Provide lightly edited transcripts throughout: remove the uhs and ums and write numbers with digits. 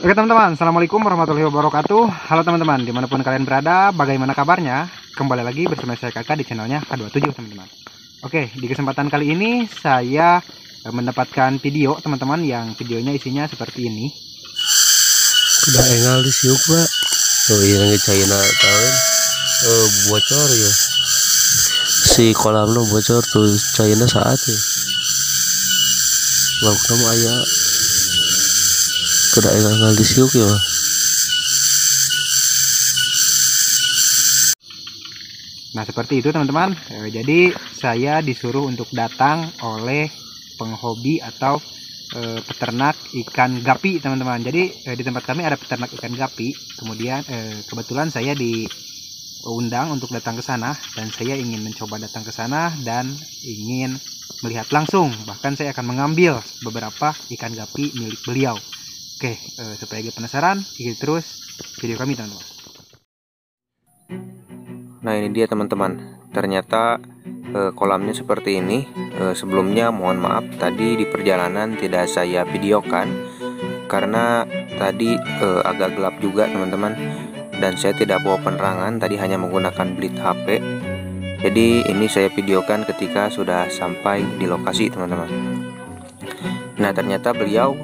Oke teman-teman, Assalamualaikum warahmatullahi wabarakatuh. Halo teman-teman, dimanapun kalian berada, bagaimana kabarnya? Kembali lagi bersama saya Kakak di channelnya K27 teman-teman. Oke, di kesempatan kali ini saya mendapatkan video teman-teman, yang videonya isinya seperti ini. Udah engal di siuk pak. Oh iya nggak China tahun bocor ya. Si kolam lo bocor tuh China saat ya. Lalu kamu ayah kena engal di siuk ya. Nah seperti itu teman-teman. Jadi saya disuruh untuk datang oleh penghobi atau peternak ikan gapi teman-teman. Jadi di tempat kami ada peternak ikan gapi. Kemudian kebetulan saya diundang untuk datang ke sana, dan saya ingin mencoba datang ke sana dan ingin melihat langsung. Bahkan saya akan mengambil beberapa ikan gapi milik beliau. Oke, supaya penasaran, ikuti terus video kami teman-teman. Nah ini dia teman-teman, ternyata kolamnya seperti ini. Sebelumnya mohon maaf tadi di perjalanan tidak saya videokan karena tadi agak gelap juga teman-teman, dan saya tidak bawa penerangan, tadi hanya menggunakan blit HP. Jadi ini saya videokan ketika sudah sampai di lokasi teman-teman. Nah ternyata beliau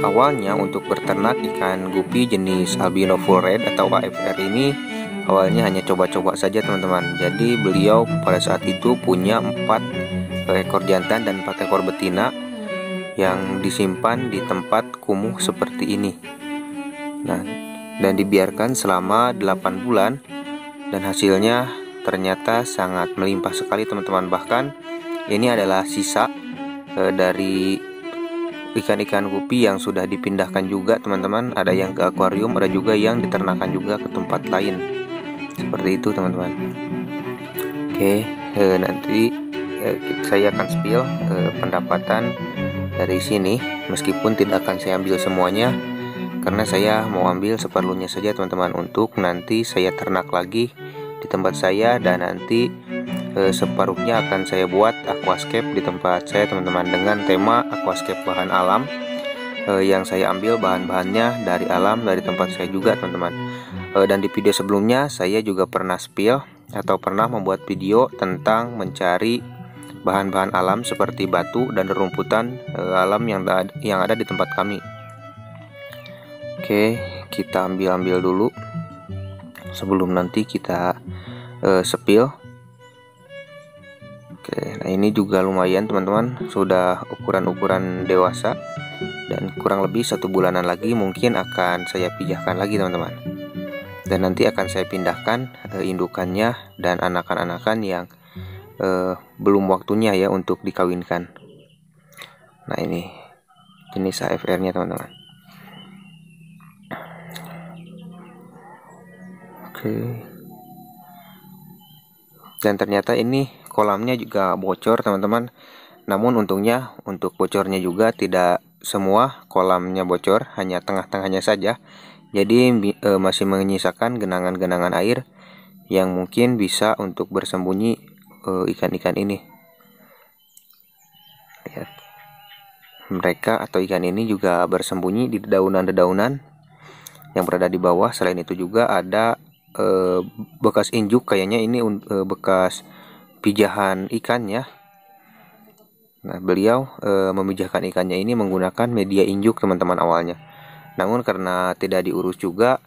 awalnya untuk berternak ikan gupi jenis albino full red atau AFR ini awalnya hanya coba-coba saja teman-teman. Jadi beliau pada saat itu punya 4 ekor jantan dan 4 ekor betina yang disimpan di tempat kumuh seperti ini. Nah, dan dibiarkan selama 8 bulan, dan hasilnya ternyata sangat melimpah sekali teman-teman. Bahkan ini adalah sisa dari ikan-ikan gupi yang sudah dipindahkan juga teman-teman. Ada yang ke akuarium, ada juga yang diternakan juga ke tempat lain. Seperti itu teman-teman. Oke, nanti saya akan spill pendapatan dari sini, meskipun tidak akan saya ambil semuanya karena saya mau ambil seperlunya saja teman-teman, untuk nanti saya ternak lagi di tempat saya, dan nanti separuhnya akan saya buat aquascape di tempat saya teman-teman, dengan tema aquascape bahan alam, yang saya ambil bahan-bahannya dari alam, dari tempat saya juga teman-teman. Dan di video sebelumnya saya juga pernah spill atau pernah membuat video tentang mencari bahan-bahan alam seperti batu dan rumputan alam yang ada di tempat kami. Oke, kita ambil dulu sebelum nanti kita spill. Oke, nah ini juga lumayan teman-teman, sudah ukuran-ukuran dewasa, dan kurang lebih 1 bulanan lagi mungkin akan saya pijahkan lagi teman-teman. Dan nanti akan saya pindahkan indukannya dan anakan-anakan yang belum waktunya ya untuk dikawinkan. Nah ini jenis AFR nya teman-teman. Oke. Dan ternyata ini kolamnya juga bocor teman-teman. Namun untungnya untuk bocornya juga tidak semua kolamnya bocor, hanya tengah-tengahnya saja. Jadi masih menyisakan genangan-genangan air yang mungkin bisa untuk bersembunyi ikan-ikan ini. Lihat, mereka atau ikan ini juga bersembunyi di dedaunan-dedaunan yang berada di bawah. Selain itu juga ada bekas injuk, kayaknya ini bekas pijahan ikannya. Nah beliau memijahkan ikannya ini menggunakan media injuk teman-teman awalnya. Namun karena tidak diurus juga,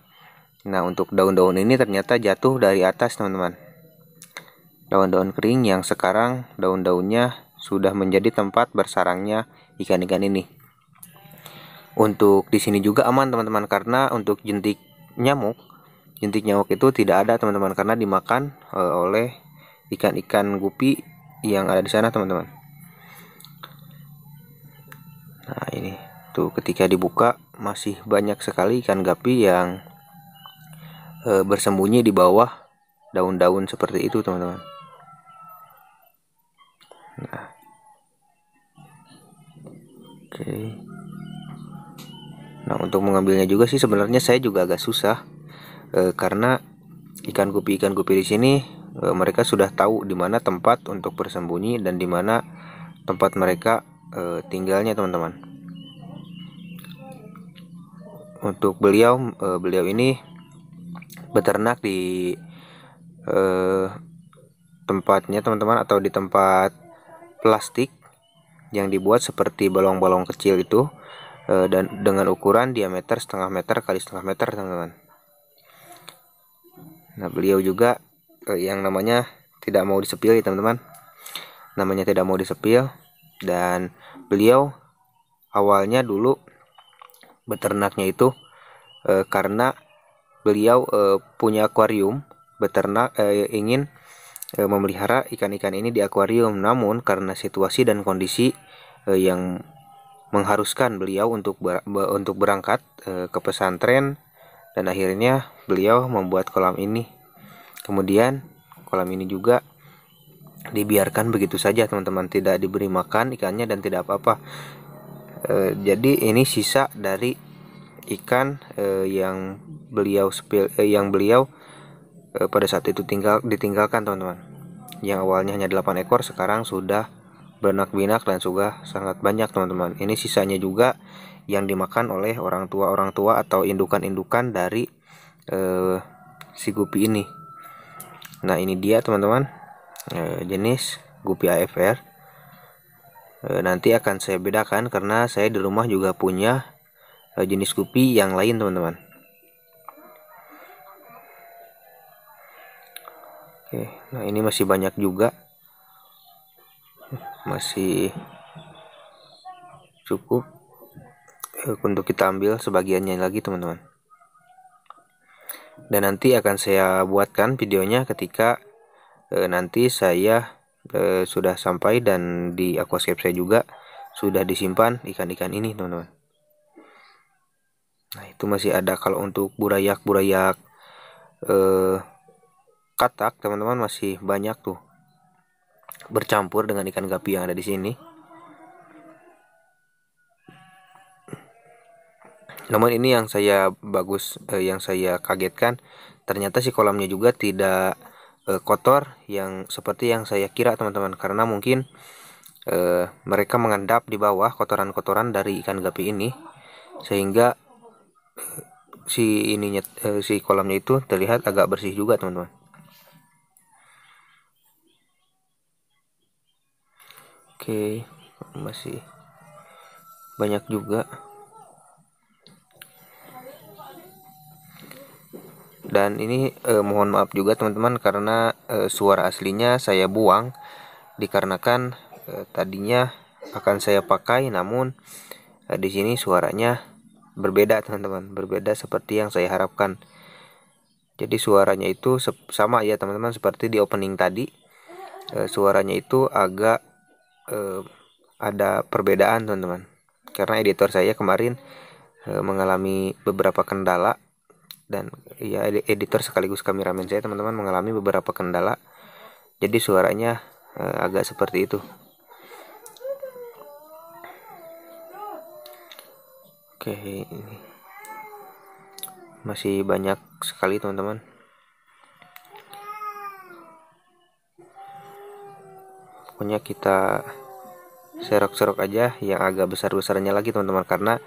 nah untuk daun-daun ini ternyata jatuh dari atas teman-teman. Daun-daun kering yang sekarang daun-daunnya sudah menjadi tempat bersarangnya ikan-ikan ini. Untuk di sini juga aman teman-teman, karena untuk jentik nyamuk itu tidak ada teman-teman, karena dimakan oleh ikan-ikan gupi yang ada di sana teman-teman. Nah ini tuh, ketika dibuka masih banyak sekali ikan gapi yang bersembunyi di bawah daun-daun seperti itu teman-teman. Nah, oke. Nah untuk mengambilnya juga sih sebenarnya saya juga agak susah, karena ikan gupi di sini mereka sudah tahu di mana tempat untuk bersembunyi dan di mana tempat mereka tinggalnya teman-teman. untuk beliau ini beternak di tempatnya teman-teman, atau di tempat plastik yang dibuat seperti balong-balong kecil itu, dan dengan ukuran diameter 1/2 meter kali 1/2 meter teman-teman. Nah, beliau juga yang namanya tidak mau disepil ya teman-teman, namanya tidak mau disepil. Dan beliau awalnya dulu beternaknya itu karena beliau punya akuarium, beternak ingin memelihara ikan-ikan ini di akuarium. Namun karena situasi dan kondisi yang mengharuskan beliau untuk berangkat ke pesantren, dan akhirnya beliau membuat kolam ini. Kemudian kolam ini juga dibiarkan begitu saja teman-teman, tidak diberi makan ikannya dan tidak apa-apa. Jadi ini sisa dari ikan yang beliau pada saat itu ditinggalkan teman-teman, yang awalnya hanya 8 ekor sekarang sudah beranak-pinak dan sudah sangat banyak teman-teman. Ini sisanya juga yang dimakan oleh orang tua atau indukan-indukan dari si gupi ini. Nah, ini dia teman-teman, jenis gupi AFR. Nanti akan saya bedakan karena saya di rumah juga punya jenis gupi yang lain teman-teman. Oke, nah ini masih banyak juga, masih cukup untuk kita ambil sebagiannya lagi teman-teman. Dan nanti akan saya buatkan videonya ketika nanti saya sudah sampai dan di aquascape saya juga sudah disimpan ikan-ikan ini teman-teman. Nah, itu masih ada. Kalau untuk burayak katak teman-teman masih banyak tuh bercampur dengan ikan gapi yang ada di sini. Namun ini yang saya yang saya kagetkan, ternyata si kolamnya juga tidak kotor yang seperti yang saya kira teman-teman, karena mungkin mereka mengendap di bawah kotoran-kotoran dari ikan gapi ini, sehingga si kolamnya itu terlihat agak bersih juga teman-teman. Oke, masih banyak juga. Dan ini mohon maaf juga teman-teman karena suara aslinya saya buang, dikarenakan tadinya akan saya pakai, namun di sini suaranya berbeda teman-teman, berbeda seperti yang saya harapkan. Jadi suaranya itu sama ya teman-teman seperti di opening tadi, suaranya itu agak ada perbedaan teman-teman, karena editor saya kemarin mengalami beberapa kendala, dan ya editor sekaligus kameramen saya teman-teman mengalami beberapa kendala, jadi suaranya agak seperti itu. Oke, ini masih banyak sekali teman-teman. Pokoknya kita serok-serok aja yang agak besar-besarnya lagi teman-teman, karena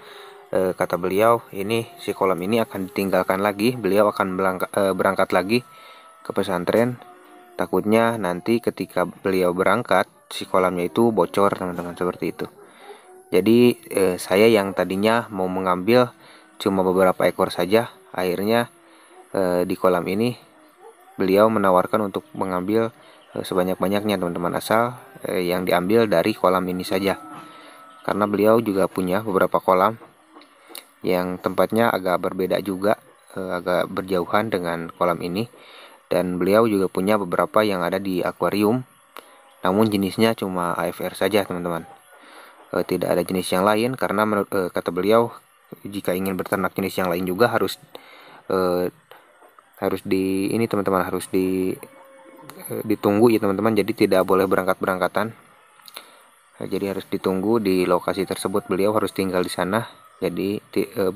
kata beliau ini si kolam ini akan ditinggalkan lagi, beliau akan berangkat lagi ke pesantren. Takutnya nanti ketika beliau berangkat si kolamnya itu bocor teman-teman, seperti itu. Jadi saya yang tadinya mau mengambil cuma beberapa ekor saja, akhirnya di kolam ini beliau menawarkan untuk mengambil sebanyak-banyaknya teman-teman, asal yang diambil dari kolam ini saja, karena beliau juga punya beberapa kolam yang tempatnya agak berbeda juga, agak berjauhan dengan kolam ini, dan beliau juga punya beberapa yang ada di akuarium, namun jenisnya cuma AFR saja teman-teman, tidak ada jenis yang lain, karena kata beliau jika ingin berternak jenis yang lain juga harus di ini teman-teman, harus ditunggu ya teman-teman, jadi tidak boleh berangkat-berangkatan. Jadi harus ditunggu di lokasi tersebut, beliau harus tinggal di sana. Jadi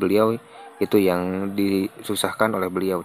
beliau itu yang disusahkan oleh beliau.